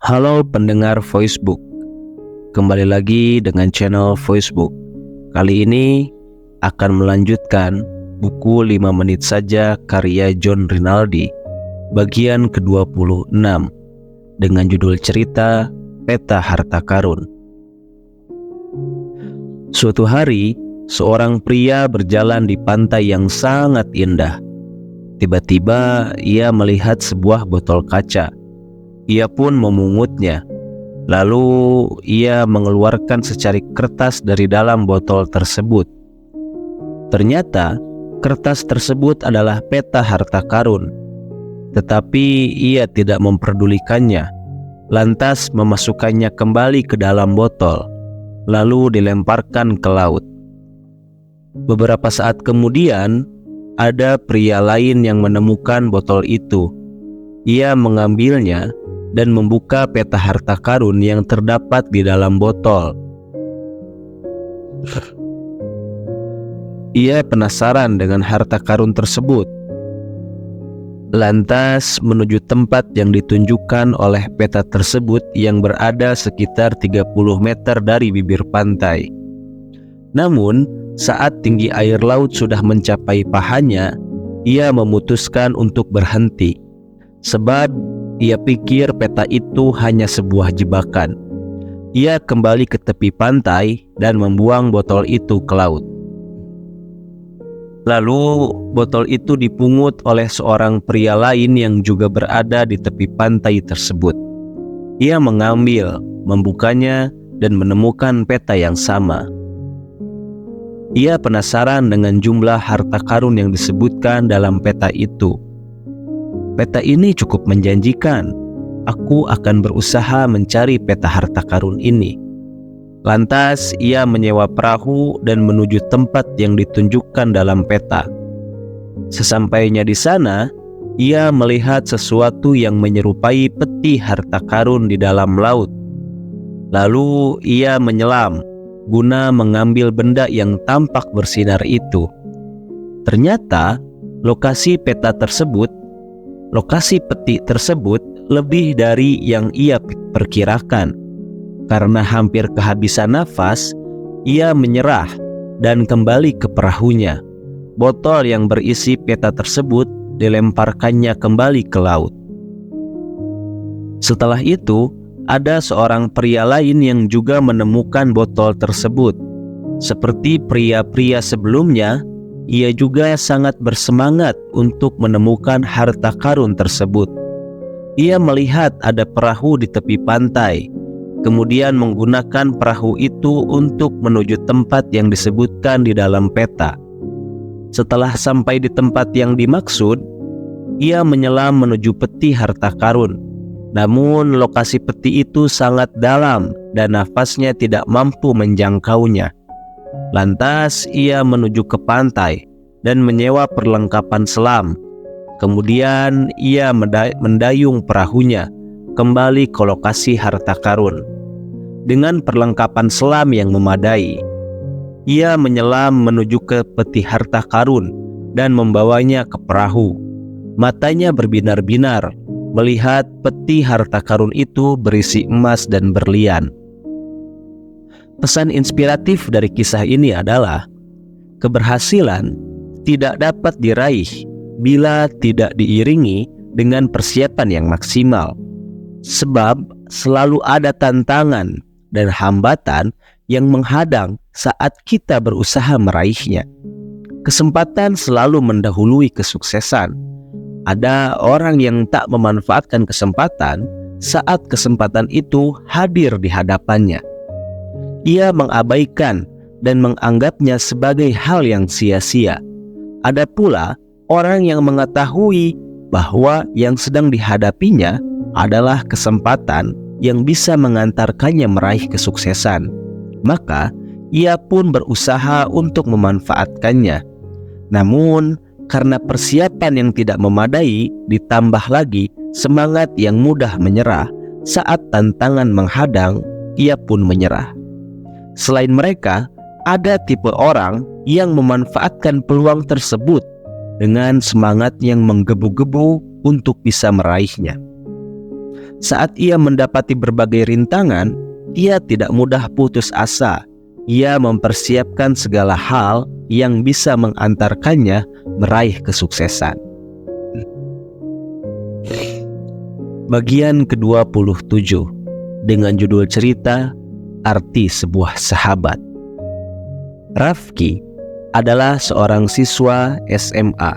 Halo pendengar Voicebook, kembali lagi dengan channel Voicebook. Kali ini akan melanjutkan buku 5 menit saja karya John Rinaldi, bagian ke-26, dengan judul cerita Peta Harta Karun. Suatu hari, seorang pria berjalan di pantai yang sangat indah. Tiba-tiba ia melihat sebuah botol kaca. Ia pun memungutnya. Lalu ia mengeluarkan secarik kertas dari dalam botol tersebut. Ternyata kertas tersebut adalah peta harta karun. Tetapi ia tidak memperdulikannya. Lantas memasukkannya kembali ke dalam botol, lalu dilemparkan ke laut. Beberapa saat kemudian, ada pria lain yang menemukan botol itu. Ia mengambilnya dan membuka peta harta karun yang terdapat di dalam botol. Ia penasaran dengan harta karun tersebut. Lantas menuju tempat yang ditunjukkan oleh peta tersebut yang berada sekitar 30 meter dari bibir pantai. Namun, saat tinggi air laut sudah mencapai pahanya, ia memutuskan untuk berhenti. Sebab ia pikir peta itu hanya sebuah jebakan. Ia kembali ke tepi pantai dan membuang botol itu ke laut. Lalu botol itu dipungut oleh seorang pria lain yang juga berada di tepi pantai tersebut. Ia mengambil, membukanya, dan menemukan peta yang sama. Ia penasaran dengan jumlah harta karun yang disebutkan dalam peta itu. Peta ini cukup menjanjikan. Aku akan berusaha mencari peta harta karun ini. Lantas ia menyewa perahu dan menuju tempat yang ditunjukkan dalam peta. Sesampainya di sana, ia melihat sesuatu yang menyerupai peti harta karun di dalam laut. Lalu ia menyelam guna mengambil benda yang tampak bersinar itu. Ternyata lokasi peti tersebut lebih dari yang ia perkirakan. Karena hampir kehabisan nafas, ia menyerah dan kembali ke perahunya. Botol yang berisi peta tersebut dilemparkannya kembali ke laut. Setelah itu, ada seorang pria lain yang juga menemukan botol tersebut. Seperti pria-pria sebelumnya, ia juga sangat bersemangat untuk menemukan harta karun tersebut. Ia melihat ada perahu di tepi pantai, kemudian menggunakan perahu itu untuk menuju tempat yang disebutkan di dalam peta. Setelah sampai di tempat yang dimaksud, ia menyelam menuju peti harta karun. Namun lokasi peti itu sangat dalam dan nafasnya tidak mampu menjangkaunya. Lantas ia menuju ke pantai dan menyewa perlengkapan selam. Kemudian ia mendayung perahunya kembali ke lokasi harta karun. Dengan perlengkapan selam yang memadai, ia menyelam menuju ke peti harta karun dan membawanya ke perahu. Matanya berbinar-binar melihat peti harta karun itu berisi emas dan berlian. Pesan inspiratif dari kisah ini adalah keberhasilan tidak dapat diraih bila tidak diiringi dengan persiapan yang maksimal. Sebab selalu ada tantangan dan hambatan yang menghadang saat kita berusaha meraihnya. Kesempatan selalu mendahului kesuksesan. Ada orang yang tak memanfaatkan kesempatan saat kesempatan itu hadir di hadapannya. Ia mengabaikan dan menganggapnya sebagai hal yang sia-sia. Ada pula orang yang mengetahui bahwa yang sedang dihadapinya adalah kesempatan yang bisa mengantarkannya meraih kesuksesan. Maka ia pun berusaha untuk memanfaatkannya. Namun karena persiapan yang tidak memadai, ditambah lagi semangat yang mudah menyerah, saat tantangan menghadang, ia pun menyerah. Selain mereka, ada tipe orang yang memanfaatkan peluang tersebut dengan semangat yang menggebu-gebu untuk bisa meraihnya. Saat ia mendapati berbagai rintangan, ia tidak mudah putus asa. Ia mempersiapkan segala hal yang bisa mengantarkannya meraih kesuksesan. Bagian ke-27 dengan judul cerita Arti Sebuah Sahabat. Rafki adalah seorang siswa SMA.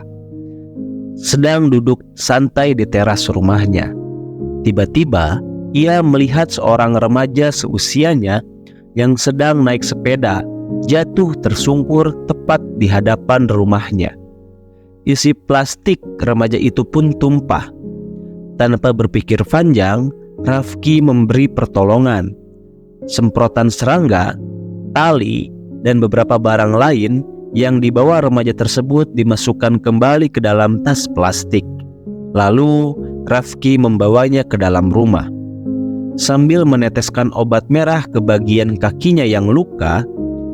Sedang duduk santai di teras rumahnya. Tiba-tiba ia melihat seorang remaja seusianya yang sedang naik sepeda jatuh tersungkur tepat di hadapan rumahnya. Isi plastik remaja itu pun tumpah. Tanpa berpikir panjang, Rafki memberi pertolongan. Semprotan serangga, tali, dan beberapa barang lain yang dibawa remaja tersebut dimasukkan kembali ke dalam tas plastik. Lalu Rafki membawanya ke dalam rumah. Sambil meneteskan obat merah ke bagian kakinya yang luka,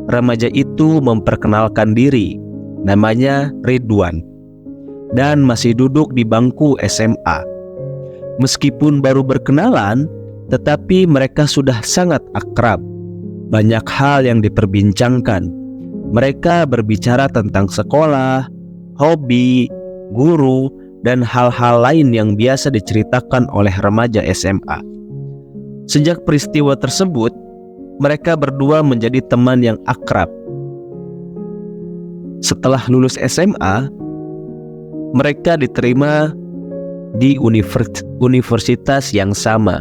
remaja itu memperkenalkan diri. Namanya Ridwan dan masih duduk di bangku SMA. Meskipun baru berkenalan, tetapi mereka sudah sangat akrab. Banyak hal yang diperbincangkan. Mereka berbicara tentang sekolah, hobi, guru, dan hal-hal lain yang biasa diceritakan oleh remaja SMA. Sejak peristiwa tersebut, mereka berdua menjadi teman yang akrab. Setelah lulus SMA, mereka diterima di universitas yang sama,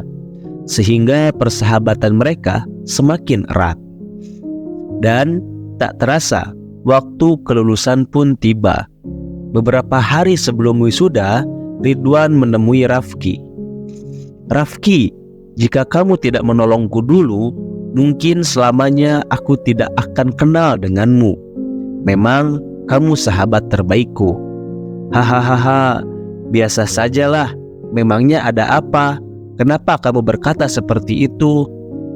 sehingga persahabatan mereka semakin erat. Dan tak terasa, waktu kelulusan pun tiba. Beberapa hari sebelum wisuda, Ridwan menemui Rafki. "Rafki, jika kamu tidak menolongku dulu, mungkin selamanya aku tidak akan kenal denganmu. Memang kamu sahabat terbaikku." "Hahaha, biasa sajalah. Memangnya ada apa? Kenapa kamu berkata seperti itu?"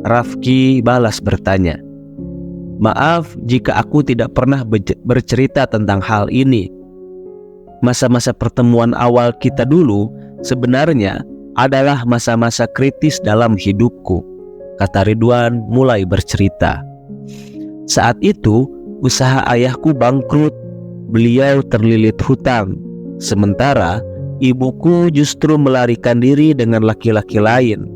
Rafki balas bertanya. "Maaf jika aku tidak pernah bercerita tentang hal ini. Masa-masa pertemuan awal kita dulu sebenarnya adalah masa-masa kritis dalam hidupku," kata Ridwan mulai bercerita. "Saat itu usaha ayahku bangkrut. Beliau terlilit hutang. Sementara ibuku justru melarikan diri dengan laki-laki lain.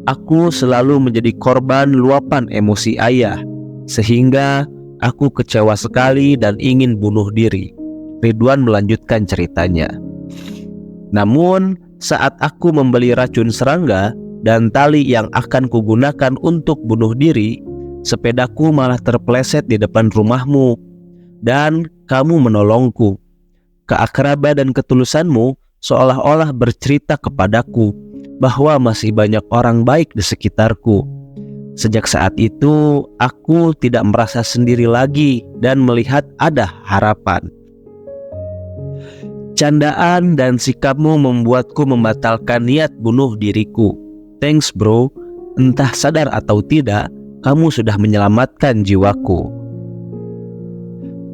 Aku selalu menjadi korban luapan emosi ayah, sehingga aku kecewa sekali dan ingin bunuh diri." Ridwan melanjutkan ceritanya. "Namun, saat aku membeli racun serangga dan tali yang akan kugunakan untuk bunuh diri, sepedaku malah terpeleset di depan rumahmu, dan kamu menolongku. Keakraban dan ketulusanmu seolah-olah bercerita kepadaku bahwa masih banyak orang baik di sekitarku. Sejak saat itu, aku tidak merasa sendiri lagi dan melihat ada harapan. Candaan dan sikapmu membuatku membatalkan niat bunuh diriku. Thanks bro, entah sadar atau tidak, kamu sudah menyelamatkan jiwaku."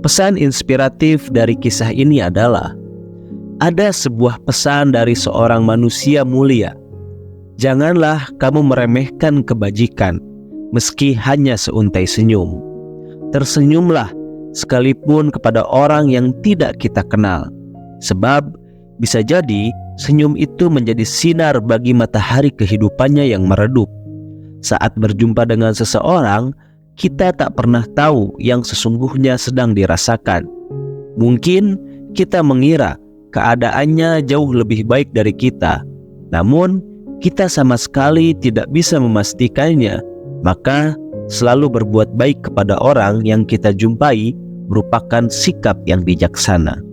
Pesan inspiratif dari kisah ini adalah, ada sebuah pesan dari seorang manusia mulia. Janganlah kamu meremehkan kebajikan, meski hanya seuntai senyum. Tersenyumlah sekalipun kepada orang yang tidak kita kenal. Sebab bisa jadi senyum itu menjadi sinar bagi matahari kehidupannya yang meredup. Saat berjumpa dengan seseorang, kita tak pernah tahu yang sesungguhnya sedang dirasakan. Mungkin kita mengira keadaannya jauh lebih baik dari kita, namun kita sama sekali tidak bisa memastikannya. Maka selalu berbuat baik kepada orang yang kita jumpai merupakan sikap yang bijaksana.